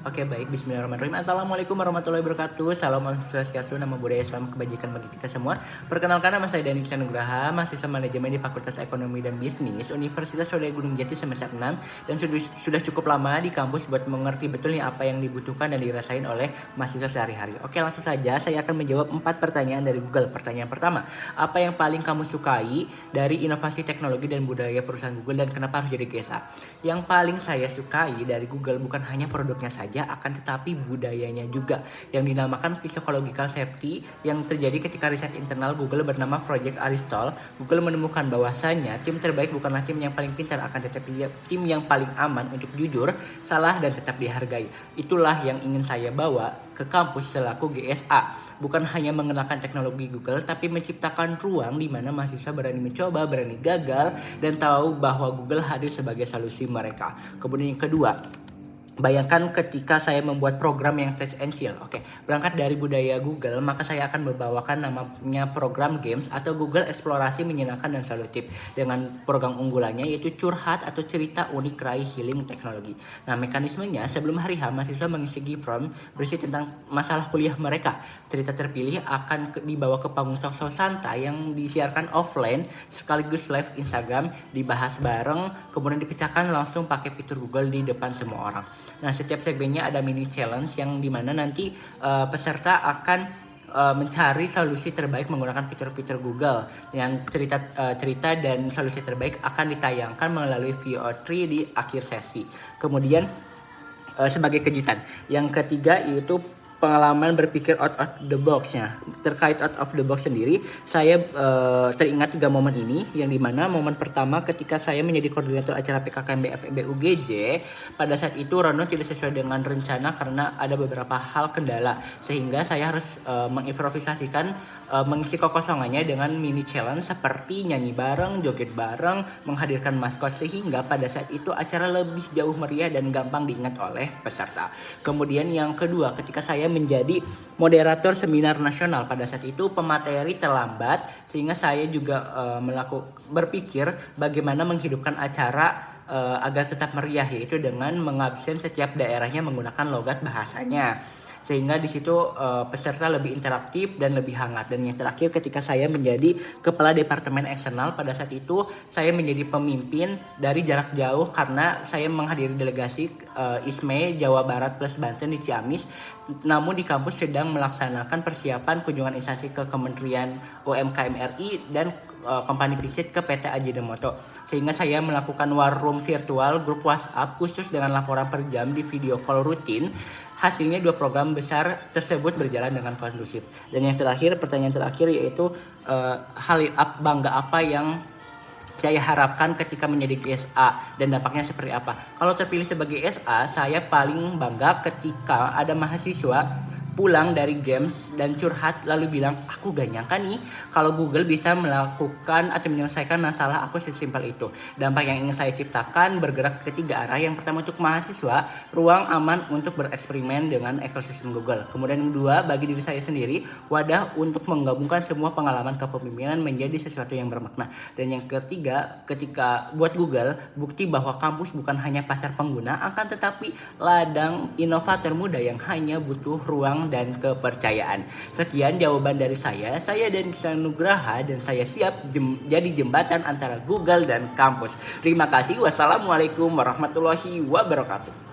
Oke baik, bismillahirrahmanirrahim. Assalamualaikum warahmatullahi wabarakatuh. Salam Om Swastiastu, nama budaya Islam kebajikan bagi kita semua. Perkenalkan, nama saya Dani Nugraha, mahasiswa manajemen di Fakultas Ekonomi dan Bisnis Universitas Sodai Gunung Jati semester 6, dan sudah cukup lama di kampus buat mengerti betul nih apa yang dibutuhkan dan dirasain oleh mahasiswa sehari-hari. Oke, langsung saja saya akan menjawab 4 pertanyaan dari Google. Pertanyaan pertama, apa yang paling kamu sukai dari inovasi teknologi dan budaya perusahaan Google dan kenapa harus jadi GSA? Yang paling saya sukai dari Google bukan hanya produknya saja, akan tetapi budayanya juga, yang dinamakan physiological safety yang terjadi ketika riset internal Google bernama Project Aristotle. Google menemukan bahwasanya tim terbaik bukanlah tim yang paling pintar, akan tetapi tim yang paling aman untuk jujur, salah, dan tetap dihargai. Itulah yang ingin saya bawa ke kampus selaku GSA. Bukan hanya mengenalkan teknologi Google, tapi menciptakan ruang di mana mahasiswa berani mencoba, berani gagal, dan tahu bahwa Google hadir sebagai solusi mereka. Kemudian yang kedua, bayangkan ketika saya membuat program yang touch and chill. Oke, berangkat dari budaya Google, maka saya akan membawakan namanya program games atau Google Eksplorasi Menyenangkan dan Solutif, dengan program unggulannya yaitu curhat atau cerita unik raih healing teknologi. Nah, mekanismenya sebelum hari H, mahasiswa mengisi form berisi tentang masalah kuliah mereka. Cerita terpilih akan dibawa ke panggung talk show santai yang disiarkan offline sekaligus live Instagram, dibahas bareng, kemudian dipecahkan langsung pakai fitur Google di depan semua orang. Nah, setiap segmennya ada mini challenge yang dimana nanti peserta akan mencari solusi terbaik menggunakan fitur-fitur Google. Yang cerita dan solusi terbaik akan ditayangkan melalui VO3 di akhir sesi. Kemudian sebagai kejutan, yang ketiga yaitu pengalaman berpikir out of the box-nya. Terkait out of the box sendiri, saya teringat 3 momen ini, yang dimana momen pertama ketika saya menjadi koordinator acara PKKMB FEB UGJ. Pada saat itu rundown tidak sesuai dengan rencana karena ada beberapa hal kendala, sehingga saya harus mengimprovisasikan mengisi kekosongannya dengan mini challenge seperti nyanyi bareng, joget bareng, menghadirkan maskot, sehingga pada saat itu acara lebih jauh meriah dan gampang diingat oleh peserta. Kemudian yang kedua, ketika saya menjadi moderator seminar nasional, pada saat itu pemateri terlambat, sehingga saya juga berpikir bagaimana menghidupkan acara agar tetap meriah, yaitu dengan mengabsen setiap daerahnya menggunakan logat bahasanya, sehingga di situ peserta lebih interaktif dan lebih hangat. Dan yang terakhir, ketika saya menjadi kepala departemen eksternal, pada saat itu saya menjadi pemimpin dari jarak jauh karena saya menghadiri delegasi ISME Jawa Barat plus Banten di Ciamis. Namun di kampus sedang melaksanakan persiapan kunjungan instansi ke Kementerian UMKM RI dan company visit ke PT Ajinomoto, sehingga saya melakukan war room virtual grup WhatsApp khusus dengan laporan per jam di video call rutin. Hasilnya 2 program besar tersebut berjalan dengan kondusif. Dan yang terakhir, pertanyaan terakhir yaitu hal bangga apa yang saya harapkan ketika menjadi GSA dan dampaknya seperti apa. Kalau terpilih sebagai GSA, saya paling bangga ketika ada mahasiswa pulang dari games dan curhat lalu bilang, aku gak nyangka nih kalau Google bisa melakukan atau menyelesaikan masalah aku sesimpel itu. Dampak yang ingin saya ciptakan bergerak ke 3 arah. Yang pertama, untuk mahasiswa, ruang aman untuk bereksperimen dengan ekosistem Google. Kemudian yang kedua, bagi diri saya sendiri, wadah untuk menggabungkan semua pengalaman kepemimpinan menjadi sesuatu yang bermakna. Dan yang ketiga, ketika buat Google, bukti bahwa kampus bukan hanya pasar pengguna, akan tetapi ladang inovator muda yang hanya butuh ruang dan kepercayaan. Sekian jawaban dari saya Dani Nugraha, dan saya siap jadi jembatan antara Google dan kampus. Terima kasih. Wassalamualaikum warahmatullahi wabarakatuh.